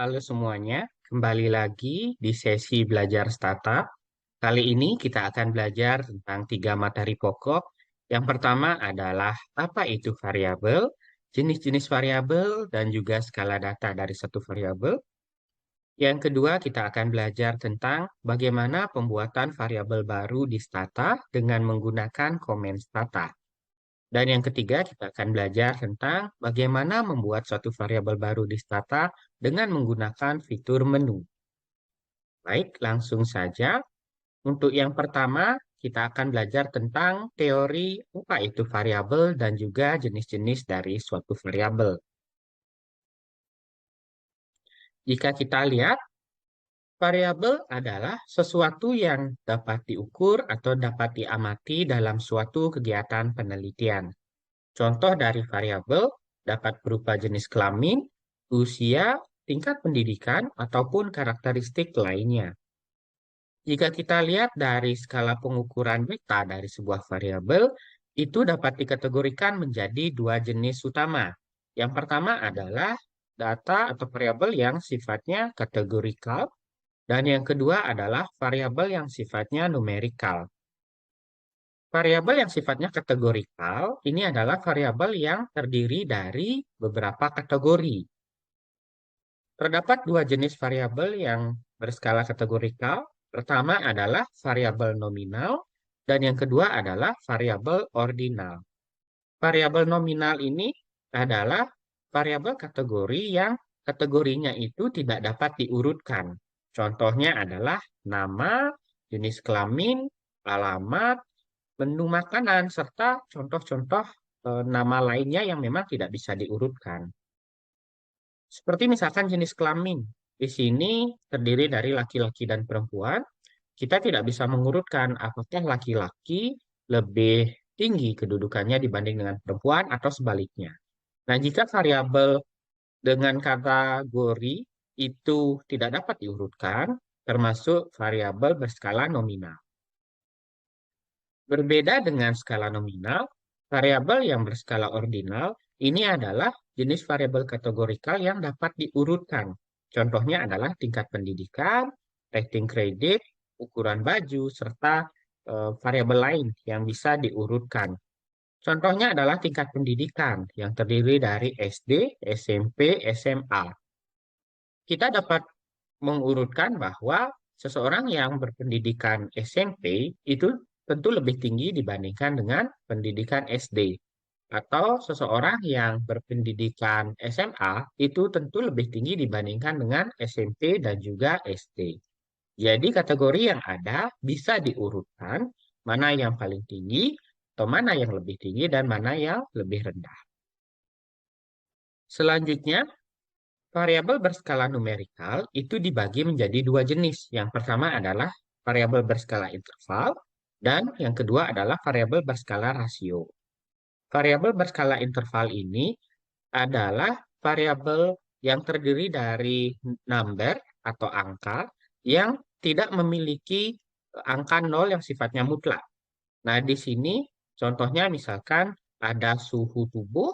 halo semuanya. Kembali lagi di sesi belajar stata. Kali ini kita akan belajar tentang 3 materi pokok. Yang pertama adalah apa itu variabel, jenis-jenis variabel, dan juga skala data dari satu variabel. Yang kedua, kita akan belajar tentang bagaimana pembuatan variabel baru di stata dengan menggunakan komen stata. Dan yang ketiga, kita akan belajar tentang bagaimana membuat suatu variabel baru di stata dengan menggunakan fitur menu. Baik, langsung saja. Untuk yang pertama, kita akan belajar tentang teori apa itu variabel dan juga jenis-jenis dari suatu variabel. Jika kita lihat, variabel adalah sesuatu yang dapat diukur atau dapat diamati dalam suatu kegiatan penelitian. Contoh dari variabel dapat berupa jenis kelamin, usia, tingkat pendidikan, ataupun karakteristik lainnya. Jika kita lihat dari skala pengukuran beta dari sebuah variabel, itu dapat dikategorikan menjadi 2 jenis utama. Yang pertama adalah data atau variabel yang sifatnya kategorikal, dan yang kedua adalah variabel yang sifatnya numerikal. Variabel yang sifatnya kategorikal ini adalah variabel yang terdiri dari beberapa kategori. Terdapat 2 jenis variabel yang berskala kategorikal. Pertama adalah variabel nominal dan yang kedua adalah variabel ordinal. Variabel nominal ini adalah variabel kategori yang kategorinya itu tidak dapat diurutkan. Contohnya adalah nama, jenis kelamin, alamat, menu makanan, serta contoh-contoh nama lainnya yang memang tidak bisa diurutkan. Seperti misalkan jenis kelamin. Di sini terdiri dari laki-laki dan perempuan. Kita tidak bisa mengurutkan apakah laki-laki lebih tinggi kedudukannya dibanding dengan perempuan atau sebaliknya. Nah, jika variabel dengan kategori itu tidak dapat diurutkan, termasuk variabel berskala nominal. Berbeda dengan skala nominal, variabel yang berskala ordinal ini adalah jenis variabel kategorikal yang dapat diurutkan. Contohnya adalah tingkat pendidikan, rating kredit, ukuran baju, serta variabel lain yang bisa diurutkan. Contohnya adalah tingkat pendidikan yang terdiri dari SD, SMP, SMA. Kita dapat mengurutkan bahwa seseorang yang berpendidikan SMP itu tentu lebih tinggi dibandingkan dengan pendidikan SD. Atau seseorang yang berpendidikan SMA itu tentu lebih tinggi dibandingkan dengan SMP dan juga SD. Jadi kategori yang ada bisa diurutkan mana yang paling tinggi, atau mana yang lebih tinggi, dan mana yang lebih rendah. Selanjutnya, variabel berskala numerikal itu dibagi menjadi 2 jenis. Yang pertama adalah variabel berskala interval, dan yang kedua adalah variabel berskala rasio. Variabel berskala interval ini adalah variabel yang terdiri dari number atau angka yang tidak memiliki angka 0 yang sifatnya mutlak. Nah, di sini contohnya misalkan ada suhu tubuh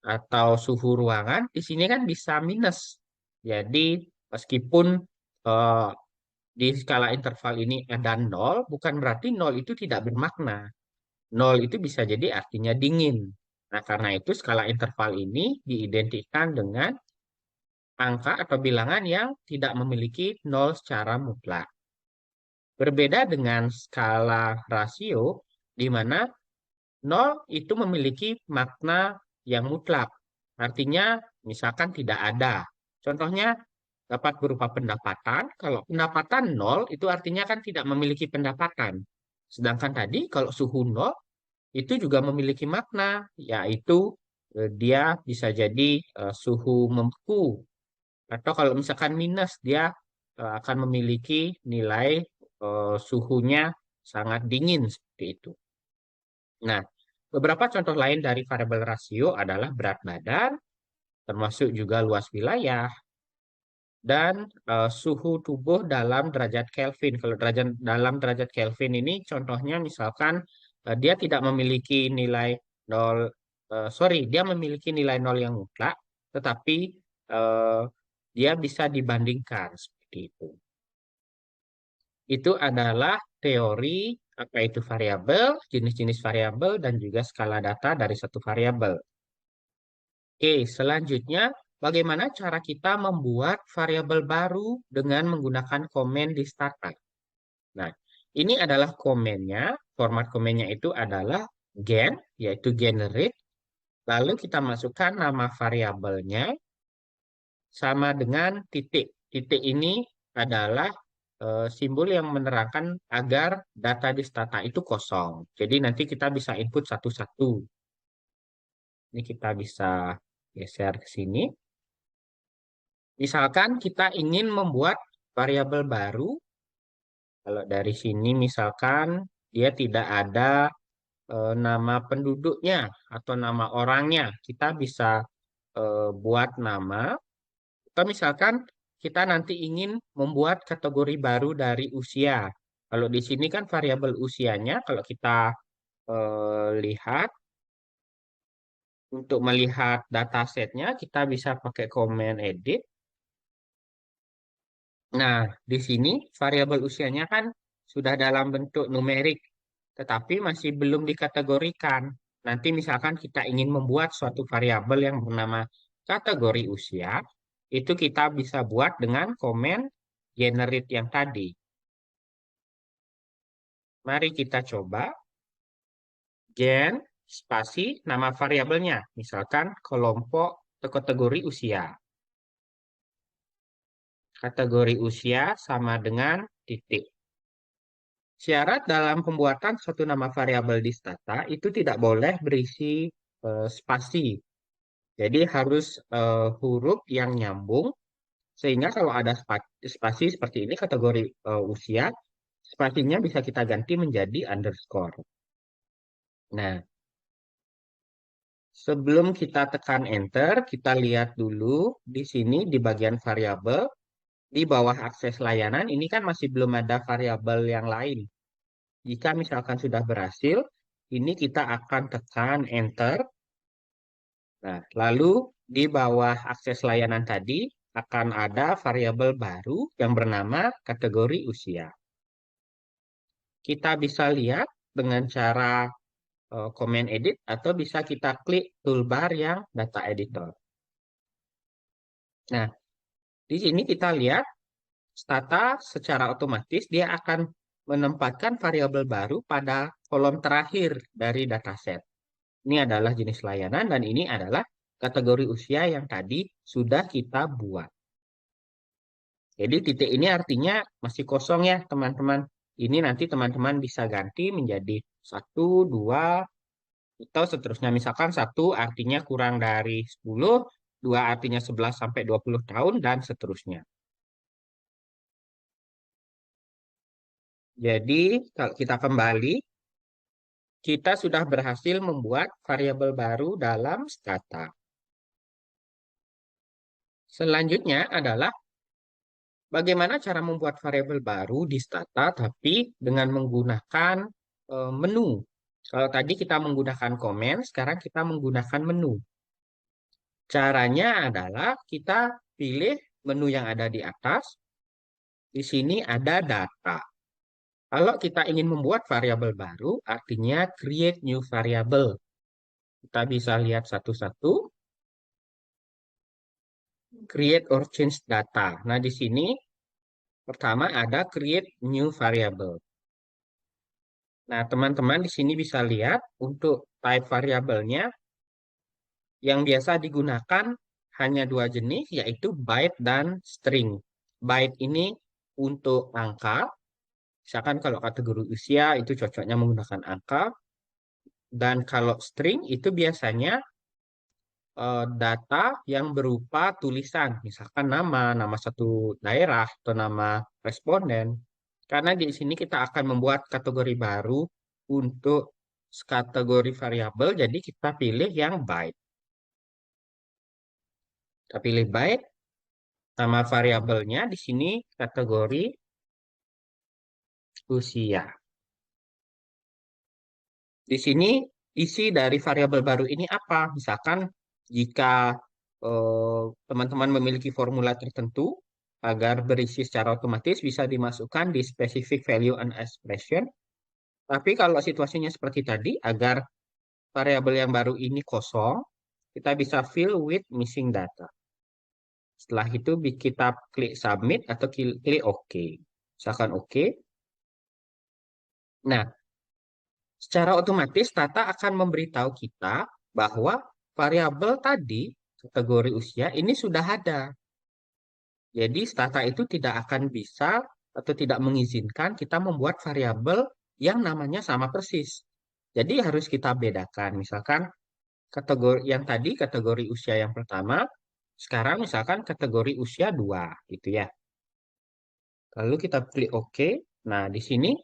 atau suhu ruangan, di sini kan bisa minus. Jadi, meskipun eh, di skala interval ini ada 0, bukan berarti 0 itu tidak bermakna. 0 itu bisa jadi artinya dingin. Nah, karena itu skala interval ini diidentikan dengan angka atau bilangan yang tidak memiliki 0 secara mutlak. Berbeda dengan skala rasio, di mana 0 itu memiliki makna yang mutlak. Artinya, misalkan tidak ada. Contohnya, dapat berupa pendapatan. Kalau pendapatan 0, itu artinya kan tidak memiliki pendapatan. Sedangkan tadi, kalau suhu 0, itu juga memiliki makna, yaitu dia bisa jadi suhu membeku. Atau kalau misalkan minus, dia akan memiliki nilai suhunya sangat dingin seperti itu. Nah, beberapa contoh lain dari variabel rasio adalah berat badan, termasuk juga luas wilayah, dan suhu tubuh dalam derajat Kelvin. Kalau dalam derajat Kelvin ini contohnya misalkan dia tidak memiliki nilai 0, dia memiliki nilai 0 yang mutlak, tetapi eh, dia bisa dibandingkan seperti itu. Itu adalah teori apa itu variabel, jenis-jenis variabel, dan juga skala data dari satu variabel. Oke, selanjutnya bagaimana cara kita membuat variabel baru dengan menggunakan komen di stata. Nah, ini adalah komennya. Format komennya itu adalah gen, yaitu generate. Lalu kita masukkan nama variabelnya sama dengan titik. Titik ini adalah simbol yang menerangkan agar data di stata itu kosong. Jadi nanti kita bisa input satu-satu. Ini kita bisa geser ke sini. Misalkan kita ingin membuat variabel baru. Kalau dari sini misalkan dia tidak ada nama penduduknya atau nama orangnya. Kita bisa buat nama. Atau misalkan kita nanti ingin membuat kategori baru dari usia. Kalau di sini kan variabel usianya, kalau kita lihat untuk melihat datasetnya, kita bisa pakai komen edit. Nah, di sini variabel usianya kan sudah dalam bentuk numerik, tetapi masih belum dikategorikan. Nanti misalkan kita ingin membuat suatu variabel yang bernama kategori usia, itu kita bisa buat dengan komen generate yang tadi. Mari kita coba gen spasi nama variabelnya, misalkan kelompok atau kategori usia. Kategori usia sama dengan titik. Syarat dalam pembuatan suatu nama variabel di stata itu tidak boleh berisi spasi. Jadi harus huruf yang nyambung, sehingga kalau ada spasi seperti ini kategori usia, spasinya bisa kita ganti menjadi underscore. Nah, sebelum kita tekan enter, kita lihat dulu di sini di bagian variabel, di bawah akses layanan, ini kan masih belum ada variabel yang lain. Jika misalkan sudah berhasil, ini kita akan tekan enter. Nah, lalu di bawah akses layanan tadi akan ada variabel baru yang bernama kategori usia. Kita bisa lihat dengan cara comment edit atau bisa kita klik toolbar yang data editor. Nah, di sini kita lihat stata secara otomatis dia akan menempatkan variabel baru pada kolom terakhir dari dataset. Ini adalah jenis layanan dan ini adalah kategori usia yang tadi sudah kita buat. Jadi titik ini artinya masih kosong ya teman-teman. Ini nanti teman-teman bisa ganti menjadi 1, 2, atau seterusnya. Misalkan 1 artinya kurang dari 10, 2 artinya 11 sampai 20 tahun, dan seterusnya. Jadi kalau kita kembali, kita sudah berhasil membuat variabel baru dalam stata. Selanjutnya adalah bagaimana cara membuat variabel baru di stata tapi dengan menggunakan menu. Kalau tadi kita menggunakan komen, sekarang kita menggunakan menu. Caranya adalah kita pilih menu yang ada di atas. Di sini ada data. Kalau kita ingin membuat variabel baru, artinya create new variable. Kita bisa lihat satu-satu. Create or change data. Nah, di sini pertama ada create new variable. Nah, teman-teman di sini bisa lihat untuk type variabelnya yang biasa digunakan hanya dua jenis, yaitu byte dan string. Byte ini untuk angka, misalkan kalau kategori usia itu cocoknya menggunakan angka, dan kalau string itu biasanya data yang berupa tulisan, misalkan nama satu daerah atau nama responden. Karena di sini kita akan membuat kategori baru untuk kategori variabel, jadi kita pilih yang byte. Kita pilih byte, nama variabelnya di sini kategori usia. Di sini isi dari variabel baru ini apa? Misalkan jika teman-teman memiliki formula tertentu agar berisi secara otomatis bisa dimasukkan di specific value and expression. Tapi kalau situasinya seperti tadi, agar variabel yang baru ini kosong, kita bisa fill with missing data. Setelah itu kita klik submit atau klik OK. Misalkan OK. Nah, secara otomatis Tata akan memberitahu kita bahwa variabel tadi, kategori usia, ini sudah ada. Jadi Stata itu tidak akan bisa atau tidak mengizinkan kita membuat variabel yang namanya sama persis. Jadi harus kita bedakan. Misalkan kategori yang tadi kategori usia yang pertama, sekarang misalkan kategori usia 2 gitu ya. Lalu kita klik OK. Nah, di sini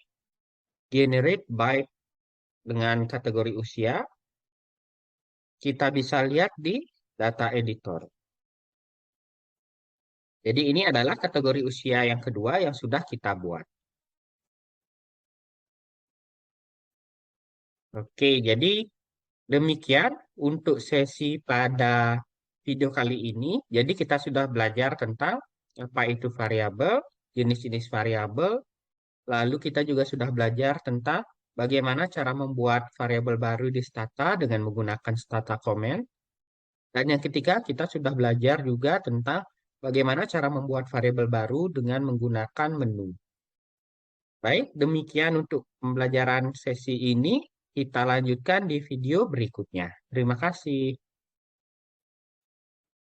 generate by dengan kategori usia, kita bisa lihat di data editor. Jadi ini adalah kategori usia yang kedua yang sudah kita buat. Oke, jadi demikian untuk sesi pada video kali ini. Jadi kita sudah belajar tentang apa itu variabel, jenis-jenis variabel, lalu kita juga sudah belajar tentang bagaimana cara membuat variabel baru di Stata dengan menggunakan Stata comment. Dan yang ketiga, kita sudah belajar juga tentang bagaimana cara membuat variabel baru dengan menggunakan menu. Baik, demikian untuk pembelajaran sesi ini. Kita lanjutkan di video berikutnya. Terima kasih.